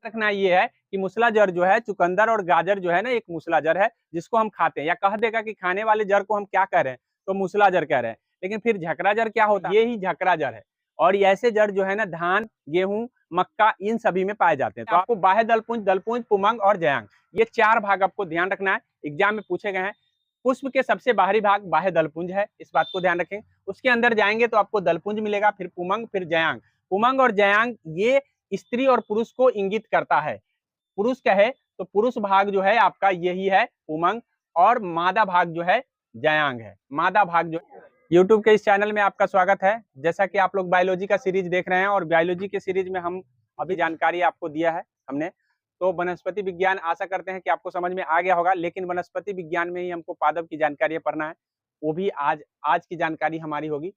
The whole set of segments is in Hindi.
रखना ये है कि मूसला जर जो है, चुकंदर और गाजर जो है ना, एक मूसला जर है जिसको हम खाते हैं। या कह देगा कि खाने वाले जर को हम क्या कह रहे हैं, तो मूसला जर कह रहे हैं। लेकिन फिर झकरा जर क्या होता है? ये ही झकरा जर है। और ऐसे जर जो है ना, धान, गेहूं, मक्का, इन सभी में पाए जाते हैं। तो आपको बाह्य दलपुंज, दलपुंज, पुमंग और जयांग, ये 4 भाग आपको ध्यान रखना है, एग्जाम में पूछे गए हैं। पुष्प के सबसे बाहरी भाग बाह्य दलपुंज है, इस बात को ध्यान रखें। उसके अंदर जाएंगे तो आपको दलपुंज मिलेगा, फिर पुमंग, फिर जयांग। पुमंग और जयांग ये स्त्री और पुरुष को इंगित करता है। पुरुष कहे तो पुरुष भाग जो है आपका यही है पुमंग, और मादा भाग जो है जयांग है। मादा भाग जो YouTube के इस चैनल में आपका स्वागत है। जैसा कि आप लोग बायोलॉजी का सीरीज देख रहे हैं, और बायोलॉजी के सीरीज में हम अभी जानकारी आपको दिया है हमने, तो वनस्पति विज्ञान आशा करते हैं कि आपको समझ में आ गया होगा। लेकिन वनस्पति विज्ञान में ही हमको पादप की जानकारी पढ़ना है, वो भी आज की जानकारी हमारी होगी,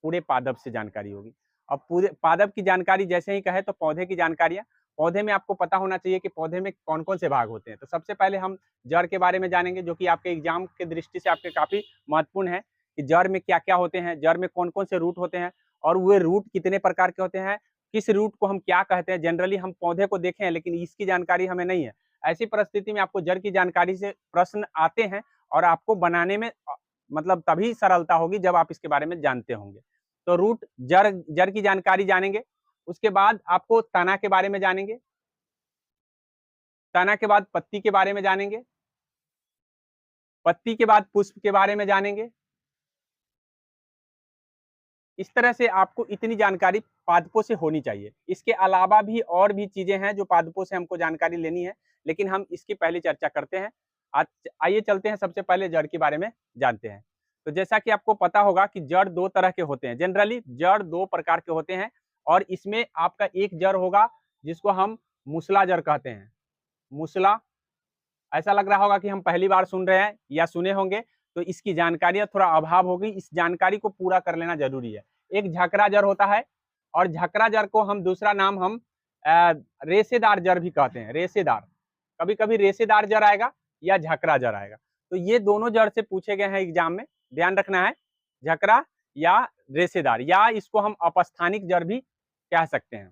पूरे पादप से जानकारी होगी। अब पूरे पादप की जानकारी जैसे ही कहे तो पौधे की जानकारियां, पौधे में आपको पता होना चाहिए कि पौधे में कौन कौन से भाग होते हैं। तो सबसे पहले हम जड़ के बारे में जानेंगे, जो कि आपके एग्जाम के दृष्टि से आपके काफी महत्वपूर्ण है कि जड़ में क्या क्या होते हैं, जड़ में कौन कौन से रूट होते हैं, और वे रूट कितने प्रकार के होते हैं, किस रूट को हम क्या कहते हैं। जनरली हम पौधे को देखे हैं, लेकिन इसकी जानकारी हमें नहीं है। ऐसी परिस्थिति में आपको जड़ की जानकारी से प्रश्न आते हैं, और आपको बनाने में मतलब तभी सरलता होगी जब आप इसके बारे में जानते होंगे। तो रूट, जड़, जड़ की जानकारी जानेंगे। उसके बाद आपको तना के बारे में जानेंगे, तना के बाद पत्ती के बारे में जानेंगे, पत्ती के बाद पुष्प के बारे में जानेंगे। इस तरह से आपको इतनी जानकारी पादपों से होनी चाहिए। इसके अलावा भी और भी चीजें हैं जो पादपों से हमको जानकारी लेनी है, लेकिन हम इसकी पहले चर्चा करते हैं। आइए चलते हैं, सबसे पहले जड़ के बारे में जानते हैं। तो जैसा कि आपको पता होगा कि जड़ 2 तरह के होते हैं। जनरली जड़ 2 प्रकार के होते हैं, और इसमें आपका एक जड़ होगा जिसको हम मूसला जड़ कहते हैं। मूसला, ऐसा लग रहा होगा कि हम पहली बार सुन रहे हैं या सुने होंगे, तो इसकी जानकारी थोड़ा अभाव होगी। इस जानकारी को पूरा कर लेना जरूरी है। एक झकरा जड़ होता है, और झकरा जड़ को हम दूसरा नाम हम रेशेदार जड़ भी कहते हैं। रेशेदार, कभी कभी रेशेदार जड़ आएगा या झकरा जड़ आएगा। तो ये दोनों जड़ से पूछे गए हैं एग्जाम में, ध्यान रखना है, झकरा या रेशेदार, या इसको हम अपस्थानिक जड़ भी कह सकते हैं।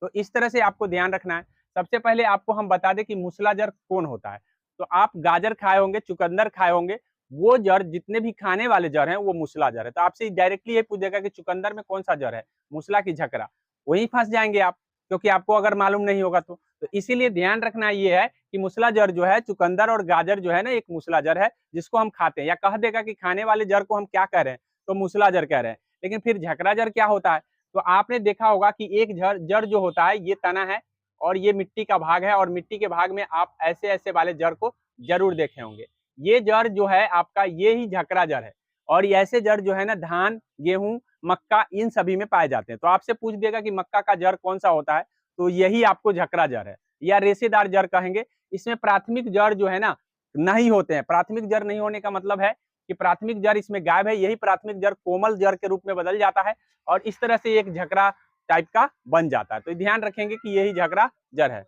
तो इस तरह से आपको ध्यान रखना है। सबसे पहले आपको हम बता दें कि मूसला जड़ कौन होता है। तो आप गाजर खाए होंगे, चुकंदर खाए होंगे, वो जड़, जितने भी खाने वाले जड़ हैं वो मूसला जड़ है। तो आपसे डायरेक्टली ये पूछेगा कि चुकंदर में कौन सा जड़ है, मूसला की झकरा, वहीं फंस जाएंगे आप, क्योंकि आपको अगर मालूम नहीं होगा तो इसीलिए ध्यान रखना ये है कि मूसला जड़ जो है, चुकंदर और गाजर जो है ना, एक मूसला जड़ है जिसको हम खाते हैं। या कह देगा कि खाने वाले जड़ को हम क्या कह रहे हैं, तो मूसला जड़ कह रहे हैं। लेकिन फिर झकरा जड़ क्या होता है? तो आपने देखा होगा कि एक जड़ जो होता है ये तना है, और ये मिट्टी का भाग है, और मिट्टी के भाग में आप ऐसे ऐसे वाले जड़ को जरूर देखे होंगे। ये जड़ जो है आपका, ये ही झकरा जड़ है। और ऐसे जड़ जो है ना, धान, गेहूं, मक्का, इन सभी में पाए जाते हैं। तो आपसे पूछ देगा कि मक्का का जड़ कौन सा होता है, तो यही आपको झकरा जड़ है, या रेशेदार जड़ कहेंगे। इसमें प्राथमिक जड़ जो है ना, नहीं होते हैं। प्राथमिक जड़ नहीं होने का मतलब है कि प्राथमिक जड़ इसमें गायब है। यही प्राथमिक जड़ कोमल जड़ के रूप में बदल जाता है, और इस तरह से एक झकरा टाइप का बन जाता है। तो ध्यान रखेंगे कि यही झकरा जड़ है।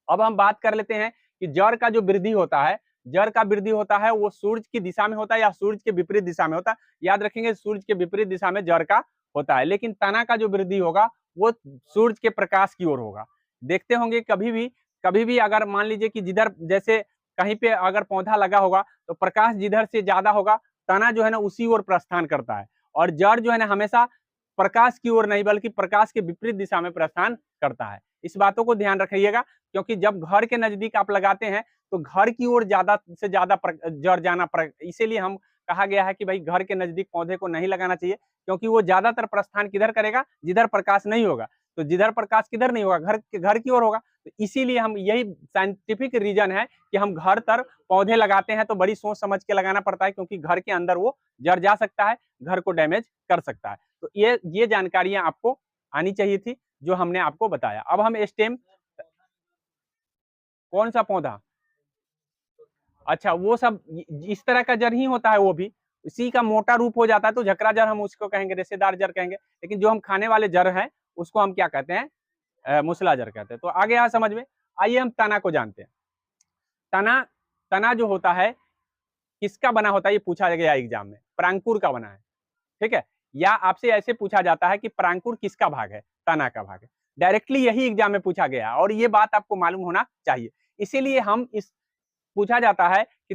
अब हम बात कर लेते हैं कि जड़ का जो वृद्धि होता है, जड़ का वृद्धि होता है वो सूर्य की दिशा में होता है या सूर्य के विपरीत दिशा में होता है। याद रखेंगे, सूर्य के विपरीत दिशा में जड़ का होता है। लेकिन तना का जो वृद्धि होगा वो सूर्य के प्रकाश की ओर होगा। देखते होंगे कभी भी अगर मान लीजिए कि जिधर, जैसे कहीं पे अगर पौधा लगा होगा तो प्रकाश जिधर से ज्यादा होगा, तना जो है ना उसी ओर प्रस्थान करता है। और जड़ जो है ना हमेशा प्रकाश की ओर नहीं, बल्कि प्रकाश के विपरीत दिशा में प्रस्थान करता है। इस बातों को ध्यान रखिएगा, क्योंकि जब घर के नजदीक आप लगाते हैं तो घर की ओर ज्यादा से ज्यादा जड़ जाना, इसीलिए हम कहा गया है कि भाई घर के नजदीक पौधे को नहीं लगाना चाहिए, क्योंकि वो ज्यादातर प्रस्थान किधर करेगा, जिधर प्रकाश नहीं होगा। तो जिधर प्रकाश किधर नहीं होगा, घर की ओर होगा। तो इसीलिए हम, यही साइंटिफिक रीजन है कि हम घर तर पौधे लगाते हैं तो बड़ी सोच समझ के लगाना पड़ता है, क्योंकि घर के अंदर वो जड़ जा सकता है, घर को डैमेज कर सकता है। तो ये जानकारियां आपको आनी चाहिए थी, जो हमने आपको बताया। अब हम स्टेम, कौन सा पौधा, अच्छा वो सब इस तरह का जड़ ही होता है, वो भी इसी का मोटा रूप हो जाता है, तो झकरा जड़ हम उसको कहेंगे, रेशेदार जड़ कहेंगे। लेकिन जो हम खाने वाले जड़ हैं उसको हम क्या कहते हैं, मूसला जड़ कहते हैं। तो आगे यहाँ समझ में, आइए हम तना को जानते हैं। तना, तना जो होता है किसका बना होता है, ये पूछा गया एग्जाम में, परांकुर का बना है, ठीक है। या आपसे ऐसे पूछा जाता है कि परांकुर किसका भाग है, तना का भाग है। डायरेक्टली यही एग्जाम में पूछा गया और ये बात आपको मालूम होना चाहिए। इसीलिए हम इस पूछा जाता है कि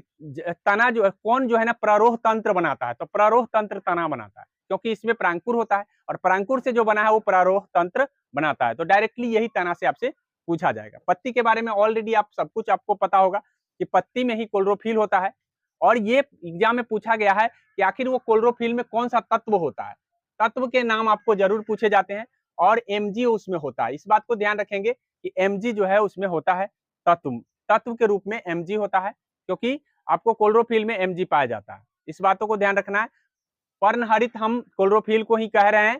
तना जो है कौन जो है ना प्ररोह तंत्र बनाता है, तो प्ररोह तंत्र तना बनाता है, क्योंकि इसमें प्रांकुर होता है और प्रांकुर से जो बना है वो प्ररोह तंत्र बनाता है। तो डायरेक्टली यही तना से आपसे पूछा जाएगा। पत्ती के बारे में ऑलरेडी आप सब कुछ आपको पता होगा कि पत्ती में ही क्लोरोफिल होता है और ये एग्जाम में पूछा गया है कि आखिर वो क्लोरोफिल में कौन सा तत्व होता है। तत्व के नाम आपको जरूर पूछे जाते हैं और एमजी उसमें होता है। इस बात को ध्यान रखेंगे कि एमजी जो है उसमें होता है तत्व, तत्व के रूप में एमजी होता है, क्योंकि आपको क्लोरोफिल में एमजी पाया जाता है। इस बातों को ध्यान रखना है। पर्णहरित हम क्लोरोफिल को ही कह रहे हैं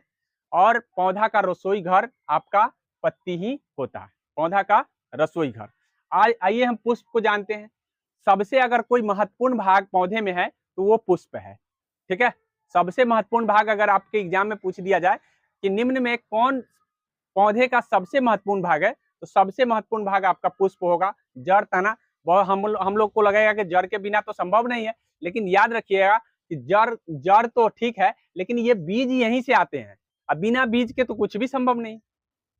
और पौधा का रसोई घर आपका पत्ती ही होता है, पौधा का रसोई घर। आइए हम पुष्प को जानते हैं। सबसे अगर कोई महत्वपूर्ण भाग पौधे में है तो वो पुष्प है, ठीक है। सबसे महत्वपूर्ण भाग अगर आपके एग्जाम में पूछ दिया जाए कि निम्न में कौन पौधे का सबसे महत्वपूर्ण भाग है, तो सबसे महत्वपूर्ण भाग आपका पुष्प होगा। जड़ तना हम लोग को लगेगा कि जड़ के बिना तो संभव नहीं है, लेकिन याद रखिएगा कि जड़ तो ठीक है, लेकिन ये बीज यहीं से आते हैं। अब बिना बीज के तो कुछ भी संभव नहीं,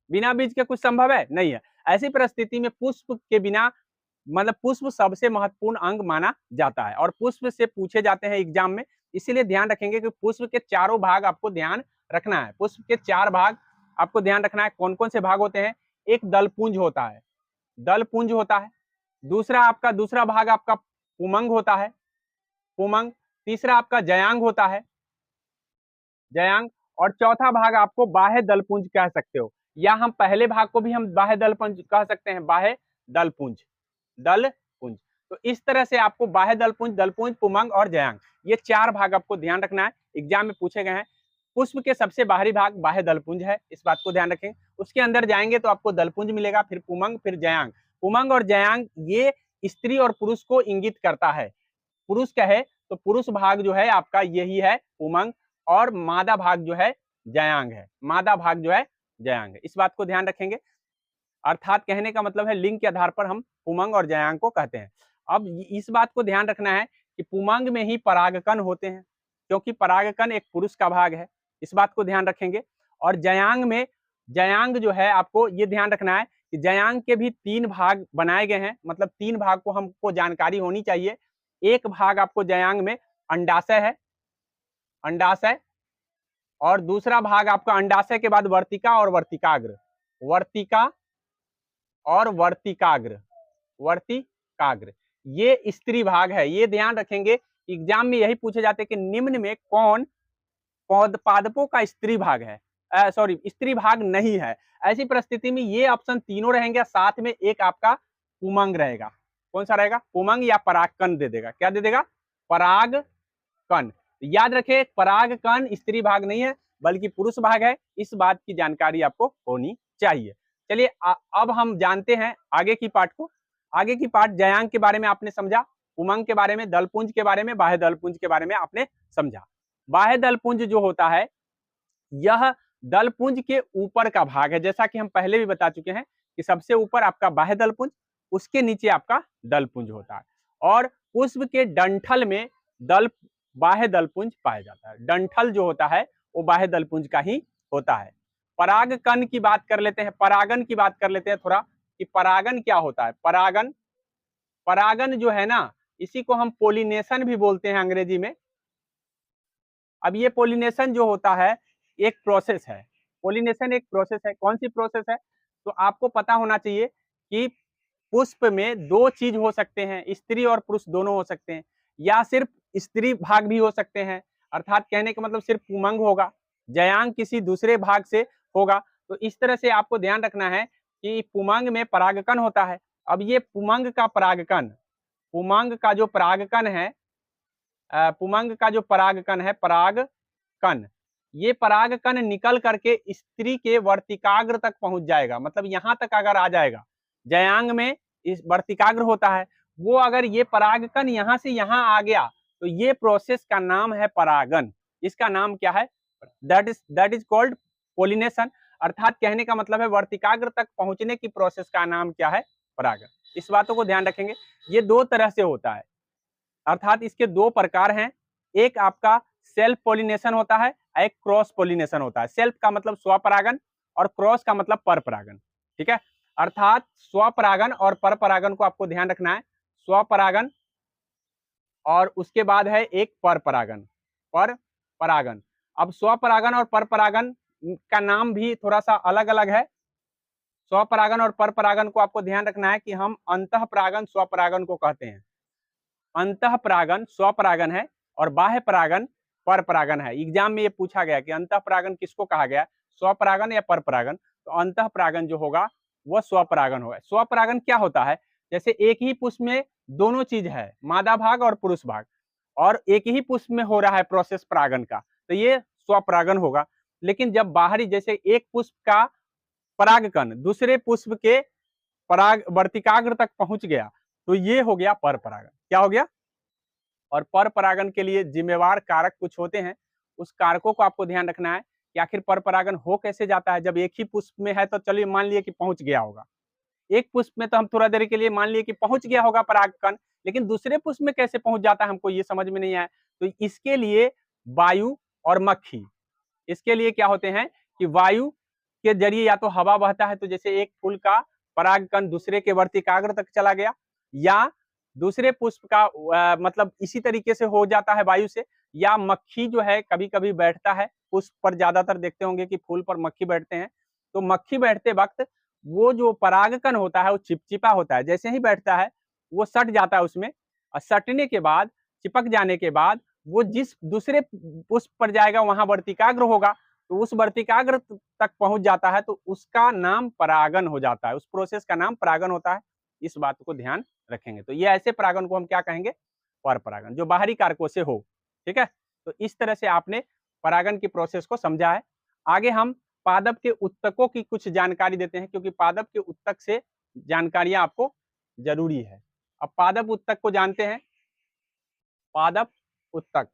बिना बीज के कुछ संभव है नहीं है। ऐसी परिस्थिति में पुष्प के बिना मतलब पुष्प सबसे महत्वपूर्ण अंग माना जाता है और पुष्प से पूछे जाते हैं एग्जाम में। इसीलिए ध्यान रखेंगे कि पुष्प के चारों भाग आपको ध्यान रखना है। पुष्प के 4 भाग आपको ध्यान रखना है। कौन कौन से भाग होते हैं? एक दलपुंज होता है, दलपुंज होता है। दूसरा भाग आपका पुमंग होता है, पुमंग। तीसरा आपका जयांग होता है, जयांग। और चौथा भाग आपको बाह्य दलपुंज कह सकते हो, या हम पहले भाग को भी हम बाह्य दलपुंज कह सकते हैं, बाह्य दलपुंज, दलपुंज। तो इस तरह से आपको बाह्य दलपुंज, दलपुंज, पुमंग और जयांग, ये 4 भाग आपको ध्यान रखना है, एग्जाम में पूछे गए हैं। पुष्प के सबसे बाहरी भाग बाह्य दलपुंज है, इस बात को ध्यान रखें। उसके अंदर जाएंगे तो आपको दलपुंज मिलेगा, फिर पुमंग, फिर जयांग। पुमंग और जयांग ये स्त्री और पुरुष को इंगित करता है। पुरुष कहे तो पुरुष भाग जो है आपका यही है पुमंग और मादा भाग जो है जयांग है, मादा भाग जो है जयांग है। इस बात को ध्यान रखेंगे। अर्थात कहने का मतलब है लिंग के आधार पर हम पुमंग और जयांग को कहते हैं। अब इस बात को ध्यान रखना है कि पुमंग में ही परागकण होते हैं, क्योंकि परागकण एक पुरुष का भाग है, इस बात को ध्यान रखेंगे। और जयांग में, जयांग जो है आपको ये ध्यान रखना है कि जयांग के भी 3 भाग बनाए गए हैं, मतलब 3 भाग को हमको जानकारी होनी चाहिए। एक भाग आपको जयांग में अंडाशय है, अंडाशय। और दूसरा भाग आपका अंडाशय के बाद वर्तिका और वर्तिकाग्र, वर्तिका और वर्तिकाग्र, वर्तिकाग्र, ये स्त्री भाग है। ये ध्यान रखेंगे, एग्जाम में यही पूछे जाते हैं कि निम्न में कौन पादपों का स्त्री भाग है, सॉरी स्त्री भाग नहीं है। ऐसी परिस्थिति में ये ऑप्शन तीनों रहेंगे, साथ में एक आपका पुमंग रहेगा। कौन सा रहेगा? पुमंग या परागकण दे देगा। क्या दे देगा? परागकण। याद रखे, परागकण स्त्री भाग नहीं है बल्कि पुरुष भाग है, इस बात की जानकारी आपको होनी चाहिए। चलिए अब हम जानते हैं आगे की पार्ट को। आगे की पार्ट जयांग के बारे में आपने समझा, उमंग के बारे में, दलपुंज के बारे में, बाह्य दलपुंज के बारे में आपने समझा। बाह्य दलपुंज जो होता है यह दलपुंज के ऊपर का भाग है, जैसा कि हम पहले भी बता चुके हैं कि सबसे ऊपर आपका बाह्य दलपुंज, उसके नीचे आपका दलपुंज होता है। और पुष्प के डंठल में बाह्य दलपुंज पाया जाता है। डंठल जो होता है वो बाह्य दलपुंज का ही होता है। परागकण की बात कर लेते हैं, परागन की बात कर लेते हैं थोड़ा, कि परागन क्या होता है। परागन, परागन जो है ना, इसी को हम पोलिनेशन भी बोलते हैं अंग्रेजी में। अब ये पोलिनेशन जो होता है एक प्रोसेस है, पोलिनेशन एक प्रोसेस है। कौन सी प्रोसेस है? तो आपको पता होना चाहिए कि पुष्प में 2 चीज हो सकते हैं, स्त्री और पुरुष दोनों हो सकते हैं, या सिर्फ स्त्री भाग भी हो सकते हैं, अर्थात कहने का मतलब सिर्फ पुमंग होगा, जयांग किसी दूसरे भाग से होगा। तो इस तरह से आपको ध्यान रखना है कि पुमंग में परागकण होता है। अब ये पुमंग का परागकण, पुमंग का जो परागकण है, पुमंग का जो परागकण है, परागकण, ये परागकण निकल करके स्त्री के वर्तिकाग्र तक पहुंच जाएगा, मतलब यहां तक अगर आ जाएगा, जयांग में इस वर्तिकाग्र होता है, वो अगर ये परागकण यहां से यहां आ गया तो ये प्रोसेस का नाम है परागन। इसका नाम क्या है? That is called pollination. अर्थात कहने का मतलब है वर्तिकाग्र तक पहुंचने की प्रोसेस का नाम क्या है? परागन। इस बातों को ध्यान रखेंगे। ये 2 तरह से होता है, अर्थात इसके 2 प्रकार हैं। एक आपका सेल्फ पोलिनेशन होता है, एक क्रॉस पोलिनेशन होता है। सेल्फ का मतलब स्वपरागन और क्रॉस का मतलब परपरागन। ठीक है, अर्थात स्वपरागन और परपरागन को आपको ध्यान रखना है। स्वपरागन और उसके बाद है एक परपरागन, परपरागन। अब स्वपरागन और परपरागन का नाम भी थोड़ा सा अलग अलग है। स्वपरागन और परपरागन को आपको ध्यान रखना है कि हम अंतःपरागन स्वपरागन को कहते हैं। अंतःपरागन स्वपरागन है और बाह्य परागन परपरागन है। एग्जाम में ये पूछा गया कि अंतःपरागन किसको कहा गया, स्वपरागन या परपरागन। तो अंतःपरागन जो होगा वह स्वपरागन होगा। स्वपरागन क्या होता है, जैसे एक ही पुष्प में दोनों चीज है, मादा भाग और पुरुष भाग, और एक ही पुष्प में हो रहा है प्रोसेस परागन का, तो ये स्वपरागन होगा। लेकिन जब बाहरी, जैसे एक पुष्प का परागकण दूसरे पुष्प के पराग वर्तिकाग्र तक पहुंच गया, तो ये हो गया परपरागन। क्या हो गया, और परपरागन के लिए जिम्मेवार कारक कुछ होते हैं, उस कारकों को आपको ध्यान रखना है कि आखिर परपरागन हो कैसे जाता है। जब एक ही पुष्प में है तो चलिए मान लिए कि पहुंच गया होगा, एक पुष्प में तो हम थोड़ा देर के लिए मान लिए कि पहुंच गया होगा परागकण, लेकिन दूसरे पुष्प में कैसे पहुंच जाता है हमको ये समझ में नहीं आया। तो इसके लिए वायु और मक्खी, इसके लिए क्या होते हैं कि वायु के जरिए या तो हवा बहता है, तो जैसे एक फूल का परागकण दूसरे के वर्तिकाग्र तक चला गया, या दूसरे पुष्प का मतलब इसी तरीके से हो जाता है वायु से, या मक्खी जो है कभी कभी बैठता है पुष्प पर। ज्यादातर देखते होंगे कि फूल पर मक्खी बैठते हैं, तो मक्खी बैठते वक्त वो जो परागकण होता है वो चिपचिपा होता है, जैसे ही बैठता है वो सट जाता है उसमें, और सटने के बाद, चिपक जाने के बाद वो जिस दूसरे पुष्प पर जाएगा वहां वर्तिकाग्र होगा, तो उस वर्तिकाग्र तक पहुंच जाता है, तो उसका नाम परागन हो जाता है, उस प्रोसेस का नाम परागन होता है। इस बात को ध्यान रखेंगे। तो ये ऐसे परागन को हम क्या कहेंगे, परपरागन, जो बाहरी कारकों से हो। ठीक है, तो इस तरह से आपने परागन की प्रोसेस को समझा है। आगे हम पादप के उत्तकों की कुछ जानकारी देते हैं, क्योंकि पादप के उत्तक से जानकारियां आपको जरूरी है। अब पादप उत्तक को जानते हैं। पादप उत्तक,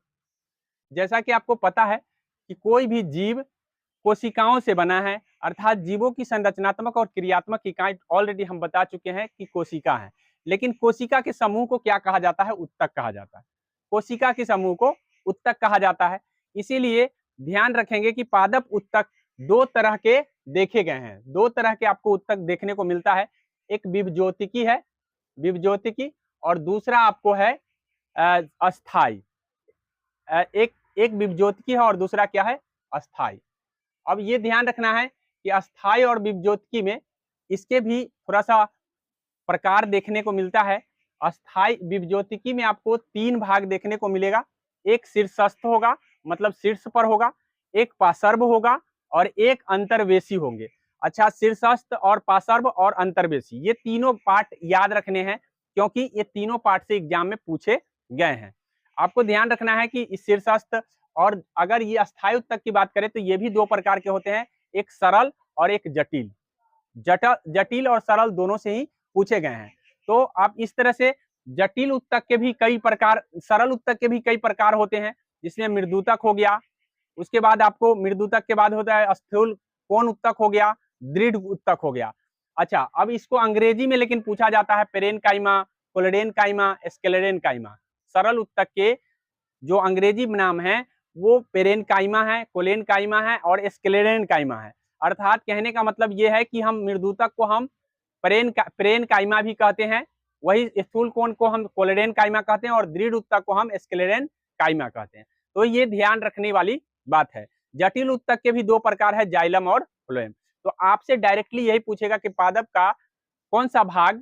जैसा कि आपको पता है कि कोई भी जीव कोशिकाओं से बना है, अर्थात जीवों की संरचनात्मक और क्रियात्मक इकाई ऑलरेडी हम बता चुके हैं कि कोशिका है। लेकिन कोशिका के समूह को क्या कहा जाता है, उत्तक कहा जाता है। कोशिका के समूह को उत्तक कहा जाता है। इसीलिए ध्यान रखेंगे कि पादप उत्तक दो तरह के देखे गए हैं, दो तरह के आपको उत्तक देखने को मिलता है। एक विभज्योतिकी है, विभज्योतिकी, और दूसरा आपको है अस्थाई। एक एक विभज्योतिकी है और दूसरा क्या है, अस्थाई। अब ये ध्यान रखना है कि अस्थाई और विभज्योतिकी में इसके भी थोड़ा सा प्रकार देखने को मिलता है। अस्थाई विभज्योतिकी में आपको तीन भाग देखने को मिलेगा। एक शीर्षस्थ होगा, मतलब शीर्ष पर होगा, एक पार्श्व होगा, और एक अंतर्वेशी होंगे। अच्छा, शीर्षस्थ और पार्श्व और अंतर्वेशी, ये तीनों पार्ट याद रखने हैं, क्योंकि ये तीनों पार्ट से एग्जाम में पूछे गए हैं। आपको ध्यान रखना है कि इस शीर्षस्थ, और अगर ये अस्थायी उत्तक की बात करें तो ये भी दो प्रकार के होते हैं, एक सरल और एक जटिल। जटिल और सरल दोनों से ही पूछे गए हैं। तो आप इस तरह से जटिल उत्तक के भी कई प्रकार, सरल उत्तक के भी कई प्रकार होते हैं, जिसमें मृदुतक हो गया, उसके बाद आपको मृदुतक के बाद होता है स्थूल कोण उत्तक हो गया, दृढ़ उत्तक हो गया। अच्छा, अब इसको अंग्रेजी में लेकिन पूछा जाता है पेरेनकाइमा, कोलेडेनकाइमा, स्क्लेरेनकाइमा। सरल उत्तक के जो अंग्रेजी नाम है वो पेरेनकाइमा है, कोलेनकाइमा है और स्क्लेरेनकाइमा है। अर्थात कहने का मतलब ये है कि हम मृदुतक को हम पेरेनकाइमा भी कहते हैं, वही स्थूल कोण को हम कोलेडेनकाइमा कहते हैं, और दृढ़ उत्तक को हम स्क्लेरेनकाइमा कहते हैं। तो ये ध्यान रखने वाली बात है। जटिल उत्तक के भी दो प्रकार है, जाइलम और फ्लोएम। तो आपसे डायरेक्टली यही पूछेगा कि पादप का कौन सा भाग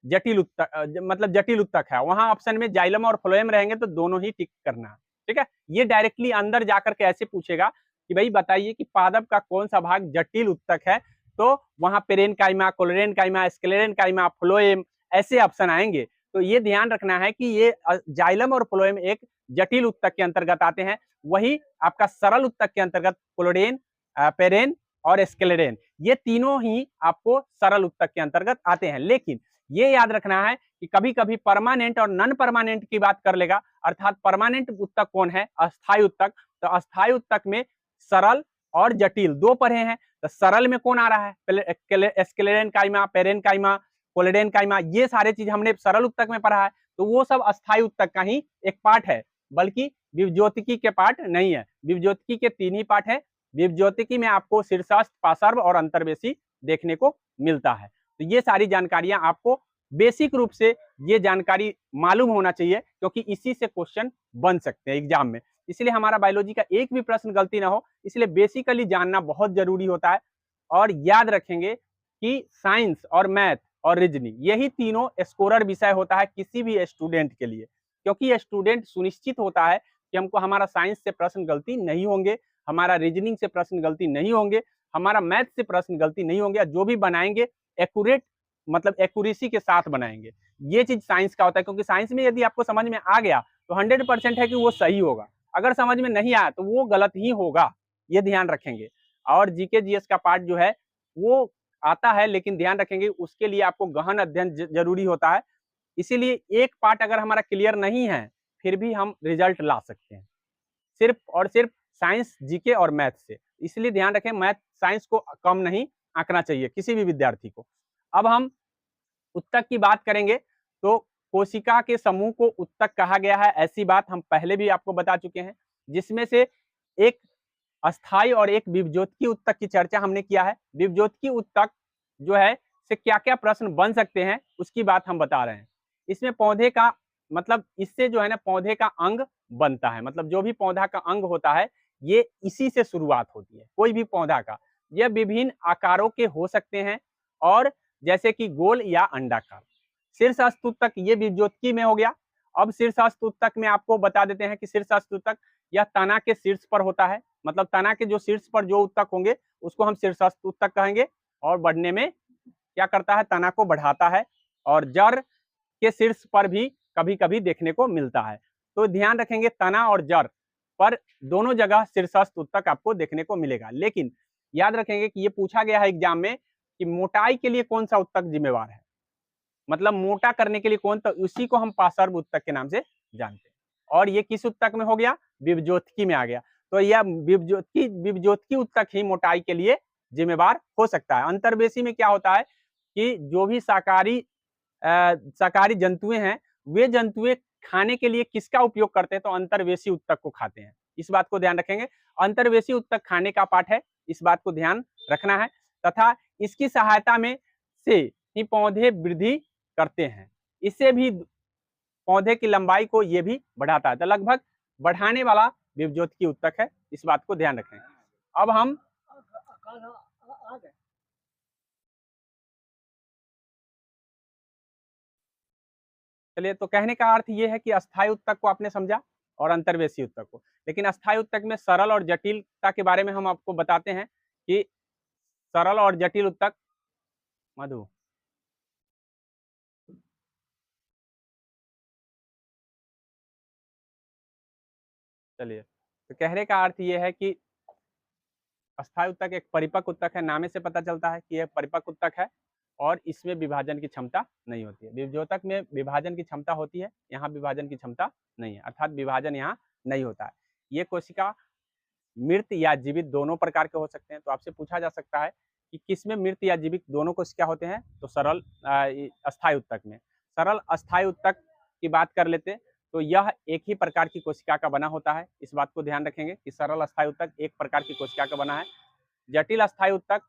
जटिल उत्तक, मतलब जटिल उत्तक है, वहां ऑप्शन में जाइलम और फ्लोएम रहेंगे, तो दोनों ही टिक करना है। ठीक है, ये डायरेक्टली अंदर जाकर के ऐसे पूछेगा कि भाई बताइए कि पादप का कौन सा भाग जटिल उत्तक है, तो वहां पेरेनकाइमा, कोलेरेनकाइमा, स्क्लेरेनकाइमा, फ्लोएम ऐसे ऑप्शन आएंगे। तो ये ध्यान रखना है कि ये जाइलम और फ्लोएम एक जटिल उत्तक के अंतर्गत आते हैं, वही आपका सरल उत्तक के अंतर्गत कोलोडेन, पेरेन और स्क्लेरेन, ये तीनों ही आपको सरल उत्तक के अंतर्गत आते हैं। लेकिन ये याद रखना है कि कभी कभी परमानेंट और नॉन परमानेंट की बात कर लेगा, अर्थात परमानेंट उत्तक कौन है, अस्थायी उत्तक। तो अस्थायी उत्तक में सरल और जटिल दो पढ़े हैं, तो सरल में कौन आ रहा है, स्क्लेरेनकाइमा, पेरेनकाइमा, कोलेडेनकाइमा, ये सारे चीज हमने सरल उत्तक में पढ़ा है, तो वो सब अस्थायी उत्तक का ही एक पार्ट है, बल्कि विभज्योतिकी के पार्ट नहीं है। विभज्योतिकी के तीन ही पार्ट है, विभज्योतिकी में आपको शीर्षस्थ, पार्श्व और अंतर्वेशी देखने को मिलता है। तो ये सारी जानकारियां आपको बेसिक रूप से ये जानकारी मालूम होना चाहिए, क्योंकि इसी से क्वेश्चन बन सकते हैं एग्जाम में। इसलिए हमारा बायोलॉजी का एक भी प्रश्न गलती ना हो, इसलिए बेसिकली जानना बहुत जरूरी होता है। और याद रखेंगे कि साइंस और मैथ और रीजनिंग यही तीनों स्कोरर विषय होता है किसी भी स्टूडेंट के लिए, क्योंकि स्टूडेंट सुनिश्चित होता है कि हमको हमारा साइंस से प्रश्न गलती नहीं होंगे, हमारा रीजनिंग से प्रश्न गलती नहीं होंगे, हमारा मैथ से प्रश्न गलती नहीं होंगे, जो भी बनाएंगे एक्यूरेट मतलब एक्यूरेसी के साथ बनाएंगे। ये चीज साइंस का होता है, क्योंकि साइंस में यदि आपको समझ में आ गया तो 100% है कि वो सही होगा, अगर समझ में नहीं आया तो वो गलत ही होगा, ये ध्यान रखेंगे। और जीके जीएस का पार्ट जो है वो आता है, लेकिन ध्यान रखेंगे उसके लिए आपको गहन अध्ययन जरूरी होता है। इसीलिए एक पार्ट अगर हमारा क्लियर नहीं है फिर भी हम रिजल्ट ला सकते हैं, सिर्फ और सिर्फ साइंस, जीके और मैथ से। इसलिए ध्यान रखें, मैथ साइंस को कम नहीं आंकना चाहिए किसी भी विद्यार्थी को। अब हम उत्तक की बात करेंगे तो कोशिका के समूह को उत्तक कहा गया है, ऐसी बात हम पहले भी आपको बता चुके हैं, जिसमें से एक अस्थाई और एक विभज्योतिकी उत्तक की चर्चा हमने किया है। विभज्योतिकी उत्तक जो है से क्या क्या प्रश्न बन सकते हैं उसकी बात हम बता रहे हैं। इसमें पौधे का मतलब इससे जो है ना पौधे का अंग बनता है, मतलब जो भी पौधा का अंग होता है ये इसी से शुरुआत होती है, कोई भी पौधा का। यह विभिन्न आकारों के हो सकते हैं, और जैसे कि गोल या अंडाकार। शीर्षस्थ उत्तक ये विभज्योतिकी में हो गया। अब शीर्षस्थ उत्तक में आपको बता देते हैं कि शीर्षस्थ उत्तक यह तना के शीर्ष पर होता है, मतलब तना के जो शीर्ष पर जो उत्तक होंगे उसको हम शीर्षस्थ उत्तक कहेंगे, और बढ़ने में क्या करता है, तना को बढ़ाता है, और जड़ के शीर्ष पर भी कभी कभी देखने को मिलता है। तो ध्यान रखेंगे तना और जड़ पर दोनों जगह शीर्षस्थ उत्तक आपको देखने को मिलेगा। लेकिन याद रखेंगे कि ये पूछा गया है एग्जाम में कि मोटाई के लिए कौन सा उत्तक जिम्मेवार है, मतलब मोटा करने के लिए कौन, तो उसी को हम पार्श्व उत्तक के नाम से जानते हैं। और ये किस उत्तक में हो गया, विभज्योतिकी में आ गया। तो यह विभज्योतिकी उत्तक ही मोटाई के लिए जिम्मेवार हो सकता है। अंतर्वेशी में क्या होता है कि जो भी शाकाहारी जंतुएं हैं वे जंतुएं खाने के लिए किसका उपयोग करते हैं, तो अंतर्वेशी उत्तक को खाते हैं। इस बात को ध्यान रखेंगे, अंतर्वेशी उत्तक खाने का पार्ट है, इस बात को ध्यान रखना है। तथा इसकी सहायता में से ही पौधे वृद्धि करते हैं, इससे भी पौधे की लंबाई को ये भी बढ़ाता है। तो लगभग बढ़ाने वाला विभज्योतिकी उत्तक है, इस बात को ध्यान रखें। अब हम चलिए, तो कहने का अर्थ ये है कि अस्थायी उत्तक को आपने समझा और अंतर्वेशी उत्तक को। लेकिन अस्थायी उत्तक में सरल और जटिलता के बारे में हम आपको बताते हैं कि सरल और जटिल उत्तक। मधु, चलिए, तो कहने का अर्थ ये है कि अस्थायी उत्तक एक परिपक्व उत्तक है, नामे से पता चलता है कि यह परिपक्व उत्तक है और इसमें विभाजन की क्षमता नहीं होती है। विभज्योतक में विभाजन की क्षमता होती है, यहाँ विभाजन की क्षमता नहीं है, अर्थात विभाजन यहाँ नहीं होता है। ये कोशिका मृत या जीवित दोनों प्रकार के हो सकते हैं। तो आपसे पूछा जा सकता है कि किसमें मृत या जीवित दोनों कोशिका होते हैं, तो सरल अस्थायी उत्तक में। सरल अस्थायी उत्तक की बात कर लेते हैं तो यह एक ही प्रकार की कोशिका का बना होता है, इस बात को ध्यान रखेंगे कि सरल अस्थायी उत्तक एक प्रकार की कोशिका का बना है। जटिल अस्थायी उत्तक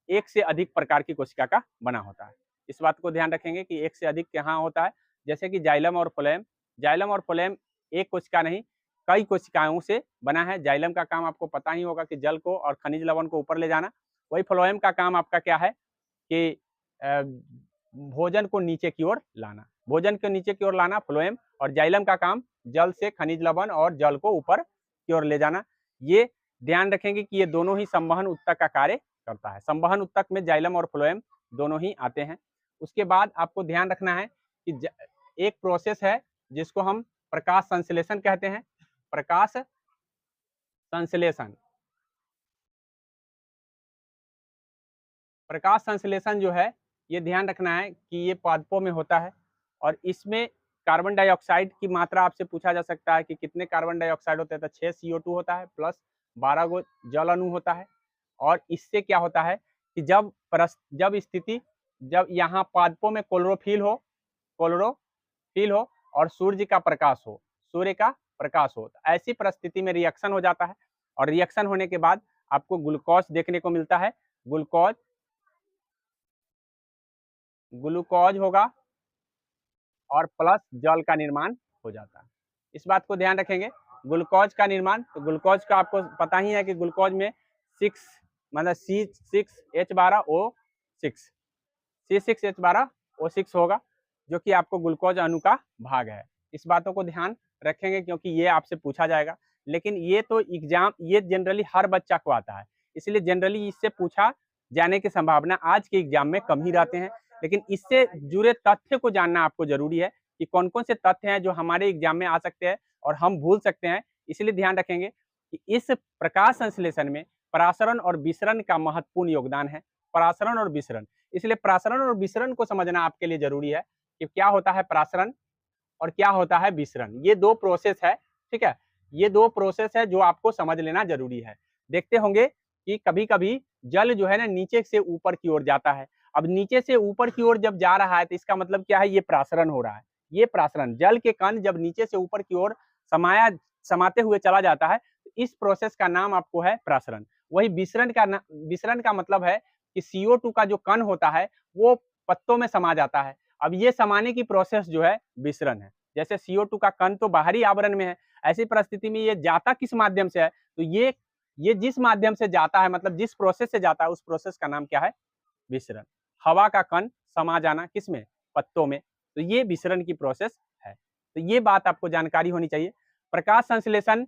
एक से अधिक प्रकार की कोशिका का बना होता है, इस बात को ध्यान रखेंगे कि एक से अधिक यहाँ होता है। जैसे कि जाइलम और फ्लोएम, जाइलम और फ्लोएम एक कोशिका नहीं कई कोशिकाओं से बना है। जाइलम का काम आपको पता ही होगा कि जल को और खनिज लवण को ऊपर ले जाना, वही फ्लोएम का काम आपका क्या है कि भोजन को नीचे की ओर लाना, भोजन को नीचे की ओर लाना फ्लोएम, और जाइलम का काम जल से खनिज लवण और जल को ऊपर की ओर ले जाना। ये ध्यान रखेंगे कि ये दोनों ही संवहन उत्तक का कार्य करता है। संवहन उत्तक में जाइलम और फ्लोएम दोनों ही आते हैं। उसके बाद आपको ध्यान रखना है कि एक प्रोसेस है जिसको हम प्रकाश संश्लेषण कहते हैं। प्रकाश संश्लेषण, प्रकाश संश्लेषण जो है ये ध्यान रखना है कि ये पादपों में होता है, और इसमें कार्बन डाइऑक्साइड की मात्रा आपसे पूछा जा सकता है कि कितने कार्बन डाइऑक्साइड होते हैं, तो 6 CO2 होता है प्लस 12 गो जल अणु होता है। और इससे क्या होता है कि जब यहाँ पादपों में क्लोरोफिल हो और सूर्य का प्रकाश हो, तो ऐसी परिस्थिति में रिएक्शन हो जाता है, और रिएक्शन होने के बाद आपको ग्लूकोज देखने को मिलता है, ग्लूकोज होगा और प्लस जल का निर्माण हो जाता है। इस बात को ध्यान रखेंगे। ग्लूकोज का निर्माण, तो ग्लूकोज का आपको पता ही है कि ग्लूकोज में 6 मतलब C6H12O6 C6H12O6 होगा, जो कि आपको ग्लूकोज अणु का भाग है। इस बातों को ध्यान रखेंगे क्योंकि ये आपसे पूछा जाएगा। लेकिन ये तो एग्जाम, ये जनरली हर बच्चा को आता है, इसलिए जनरली इससे पूछा जाने की संभावना आज के एग्जाम में कम ही रहते हैं। लेकिन इससे जुड़े तथ्य को जानना आपको जरूरी है कि कौन कौन से तथ्य हैं जो हमारे एग्जाम में आ सकते हैं और हम भूल सकते हैं। इसलिए ध्यान रखेंगे कि इस प्रकाश संश्लेषण में परासरण और विसरण का महत्वपूर्ण योगदान है। परासरण और विसरण, इसलिए परासरण और विसरण को समझना आपके लिए जरूरी है कि क्या होता है परासरण और क्या होता है विसरण। ये दो प्रोसेस है, ठीक है, ये दो प्रोसेस है जो आपको समझ लेना जरूरी है। देखते होंगे कि कभी कभी जल जो है ना नीचे से ऊपर की ओर जाता है। अब नीचे से ऊपर की ओर जब जा रहा है तो इसका मतलब क्या है, ये परासरण हो रहा है। ये परासरण, जल के कण जब नीचे से ऊपर की ओर समाते हुए चला जाता है, तो इस प्रोसेस का नाम आपको है परासरण। वही विसरण का मतलब है कि CO2 का जो कण होता है वो पत्तों में समा जाता है। अब ये समाने की प्रोसेस जो है विसरण है। जैसे CO2 का कण तो बाहरी आवरण में है, ऐसी परिस्थिति में ये जाता किस माध्यम से है, तो ये जिस माध्यम से जाता है, मतलब जिस प्रोसेस से जाता है, उस प्रोसेस का नाम क्या है, विसरण। हवा का कण समा जाना किसमें, पत्तों में, तो ये विसरण की प्रोसेस है। तो ये बात आपको जानकारी होनी चाहिए। प्रकाश संश्लेषण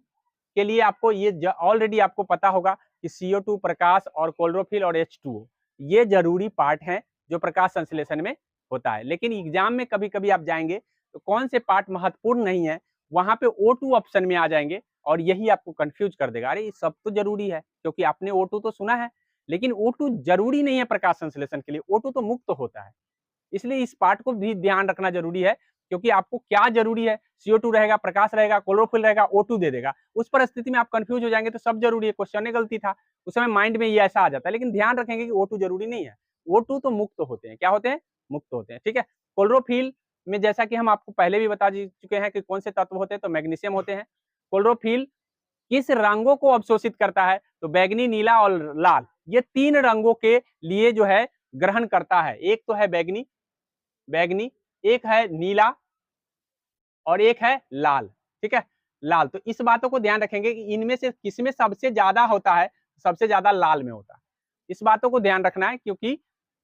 के लिए आपको ये ऑलरेडी आपको पता होगा कि CO2, प्रकाश और क्लोरोफिल और H2O ये जरूरी पार्ट हैं जो प्रकाश संश्लेषण में होता है। लेकिन एग्जाम में कभी कभी आप जाएंगे तो कौन से पार्ट महत्वपूर्ण नहीं है, वहां पे O2 ऑप्शन में आ जाएंगे और यही आपको कंफ्यूज कर देगा। अरे ये सब तो जरूरी है, क्योंकि आपने O2 तो सुना है, लेकिन O2 जरूरी नहीं है प्रकाश संश्लेषण के लिए, O2 तो मुक्त होता है। इसलिए इस पार्ट को भी ध्यान रखना जरूरी है, क्योंकि आपको क्या जरूरी है, CO2 रहेगा, प्रकाश रहेगा, क्लोरोफिल रहेगा, O2 दे देगा। उस परिस्थिति में आप कंफ्यूज हो जाएंगे तो सब जरूरी है, क्वेश्चन गलती था, उस समय माइंड में ये ऐसा आ जाता है। लेकिन ध्यान रखेंगे कि O2 जरूरी नहीं है, O2 तो मुक्त होते हैं। क्या होते हैं, मुक्त होते हैं, ठीक है। क्लोरोफिल में जैसा कि हम आपको पहले भी बता चुके हैं कि कौन से तत्व होते हैं, तो मैग्नीशियम होते हैं। क्लोरोफिल किस रंगों को अवशोषित करता है, तो बैगनी, नीला और लाल, ये 3 रंगों के लिए जो है ग्रहण करता है। एक तो है बैगनी, एक है नीला और एक है लाल, ठीक है, लाल। तो इस बातों को ध्यान रखेंगे कि इनमें से किसमें सबसे ज्यादा होता है, सबसे ज्यादा लाल में होता है। इस बातों को ध्यान रखना है, क्योंकि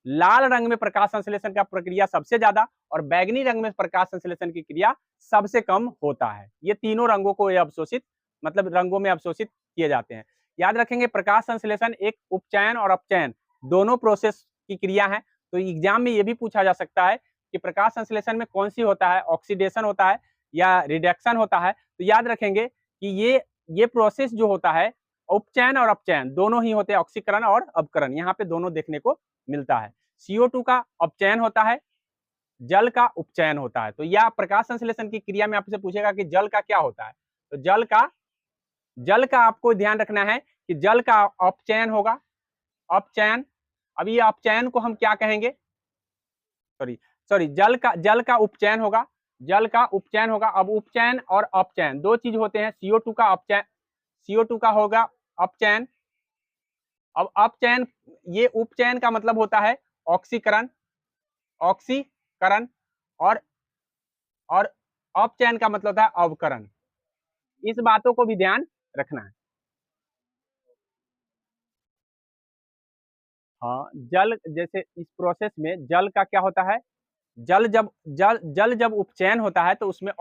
लाल रंग में प्रकाश संश्लेषण का प्रक्रिया सबसे ज्यादा और बैगनी रंग में प्रकाश संश्लेषण की क्रिया सबसे कम होता है। ये तीनों रंगों को ये अवशोषित, मतलब रंगों में अवशोषित किए जाते हैं। याद रखेंगे प्रकाश संश्लेषण एक उपचयन और अपचयन दोनों प्रोसेस की क्रिया है। तो एग्जाम में ये भी पूछा जा सकता है कि प्रकाश संश्लेषण में कौन सी होता है, ऑक्सीडेशन होता है या रिडक्शन होता है। तो याद रखेंगे कि ये प्रोसेस जो होता है, उपचयन और अपचयन दोनों ही होते हैं, ऑक्सीकरण और अपकरण, यहाँ पे दोनों देखने को मिलता है। CO2 का अपचयन होता है, जल का उपचयन होता है। तो यह प्रकाश संश्लेषण की क्रिया में आपसे पूछेगा कि जल का क्या होता है, तो जल का आपको ध्यान रखना है कि जल का अपचयन होगा, अपचयन। अब ये अपचयन को हम क्या कहेंगे, सॉरी जल का उपचयन होगा, जल का उपचयन होगा। अब उपचयन और अपचयन दो चीज होते हैं। CO2 का अपचयन, CO2 का होगा अपचयन। अब अपचयन, ये उपचयन का मतलब होता है ऑक्सीकरण, और अपचयन का मतलब होता है अवकरण। इस बातों को भी ध्यान रखना है। हाँ, जल जैसे इस प्रोसेस में जल का क्या होता है, जल जब उपचयन होता है तो उसमें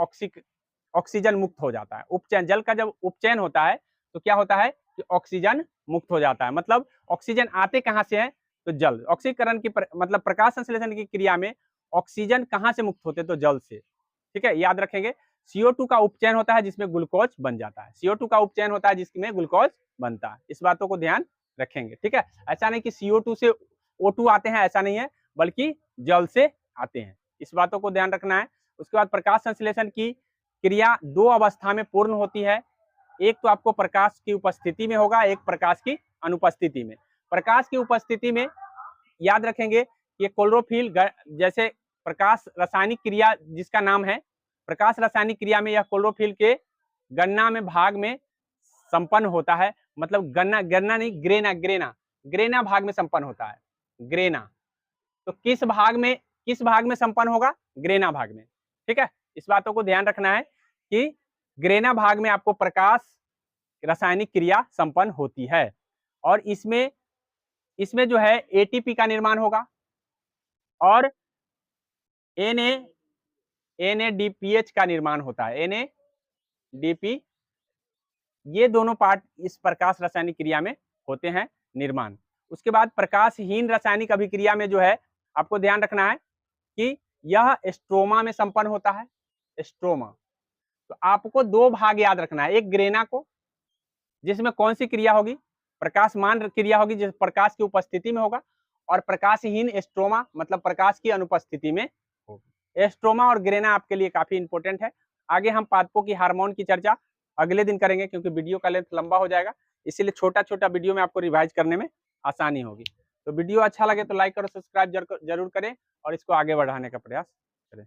ऑक्सीजन मुक्त हो जाता है। उपचयन, जल का जब उपचयन होता है तो क्या होता है कि ऑक्सीजन मुक्त हो जाता है। मतलब ऑक्सीजन आते कहाँ से है, तो जल। ऑक्सीकरण की मतलब प्रकाश संश्लेषण की क्रिया में ऑक्सीजन कहाँ से मुक्त होते, तो जल से, ठीक है। याद रखेंगे CO2 का उपचयन होता है जिसमें ग्लूकोज बन जाता है, CO2 का उपचयन होता है जिसमें ग्लूकोज बनता है। इस बातों को ध्यान रखेंगे, ठीक है। ऐसा नहीं कि CO2 से O2 आते हैं, ऐसा नहीं है, बल्कि जल से आते हैं। इस बातों को ध्यान रखना है। उसके बाद प्रकाश संश्लेषण की क्रिया दो अवस्था में पूर्ण होती है। एक तो आपको प्रकाश की उपस्थिति में होगा, एक प्रकाश की अनुपस्थिति में। प्रकाश की उपस्थिति में याद रखेंगे ये क्लोरोफिल, जैसे प्रकाश रासायनिक क्रिया जिसका नाम है, प्रकाश रासायनिक क्रिया में यह क्लोरोफिल के गणना में भाग में संपन्न होता है। मतलब गन्ना, गन्ना नहीं, ग्रेना, ग्रेना, ग्रेना भाग में संपन्न होता है, ग्रेना। तो किस भाग में संपन्न होगा? ग्रेना भाग में। ठीक है, इस बातों को ध्यान रखना है कि ग्रेना भाग में आपको प्रकाश रासायनिक क्रिया संपन्न होती है और इसमें जो है एटीपी का निर्माण होगा और NADPH का निर्माण होता है, NADP। ये दोनों पार्ट इस प्रकाश रासायनिक क्रिया में होते हैं निर्माण। उसके बाद प्रकाशहीन रासायनिक अभिक्रिया में जो है आपको ध्यान रखना है कि यह स्ट्रोमा में संपन्न होता है, स्ट्रोमा। तो आपको 2 भाग याद रखना है, एक ग्रेना को जिसमें कौन सी क्रिया होगी? प्रकाशमान क्रिया होगी, जिस प्रकाश की उपस्थिति में होगा, और प्रकाशहीन स्ट्रोमा मतलब प्रकाश की अनुपस्थिति में होगी। स्ट्रोमा और ग्रेना आपके लिए काफी इंपॉर्टेंट है। आगे हम पादपों की हार्मोन की चर्चा अगले दिन करेंगे क्योंकि वीडियो का लेंथ लंबा हो जाएगा, इसीलिए छोटा-छोटा वीडियो में आपको रिवाइज करने में आसानी होगी। तो वीडियो अच्छा लगे तो लाइक और सब्सक्राइब जरूर करें और इसको आगे बढ़ाने का प्रयास करें।